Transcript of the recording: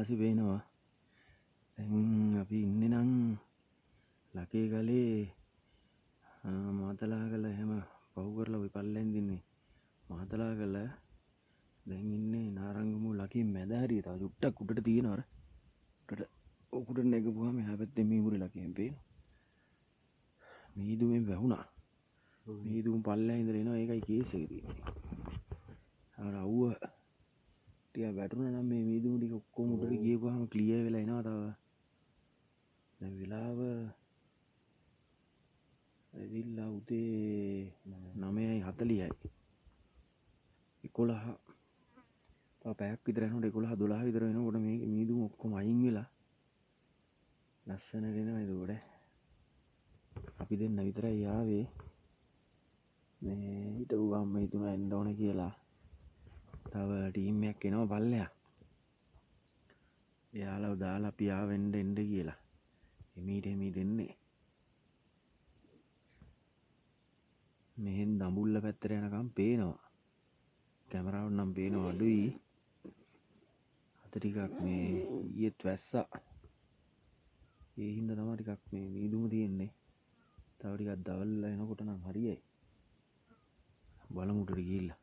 පස්සේ පේනවා දැන් අපි ඉන්නේ නම් ලකේ ගලේ මාතලාගල එහෙම පහු කරලා ওই පල්ලෙන් දින්නේ මාතලාගල දැන් ඉන්නේ නාරංගමු ලකේ මැද හරිය තව චුට්ටක් උඩට තියෙනවා අර උඩට උඩට නැගපුවාම එහා පැත්තේ මීමුරේ ලකෙන් පේනවා මීදුමෙන් වැහුණා මීදුම පල්ලෙහා ඉඳලා එනවා ඒකයි කේස් එක තියෙන්නේ අර අවුව ටික වැටුණා නම් මේ මීදුම ටික ඔක්කොම උඩට ගියපුවාම ක්ලියර් වෙලා එනවා තව දැන් වෙලාව ඇවිල්ලා උදේ 9:40යි 11 තව පැයක් විතර යනකොට 11 12 විතර වෙනකොට මේ මීදුම ඔක්කොම අයින් වෙලා ලස්සනට එනවා ඒකට අපි දෙන්න විතරයි ආවේ මේ හිටපු ගම්ම හිතුණා එන්න ඕන කියලා තව ටීම් එකක් එනවා පල්ලෙහා එයාලව දාලා අපි ආවෙන්න එන්න කියලා එමීට එන්නේ මෙහෙන් දඹුල්ල පැත්තට යනකම් පේනවා කැමරාවට නම් පේනවා අඩුයි අද ටිකක් මේ ඊයේත් වැස්සා ඒ හින්දා තමයි ටිකක් මේ මීදුම තියෙන්නේ තව ටිකක් දවල්ලා එනකොට නම් හරියයි බලමු උඩට ගිහිල්ලා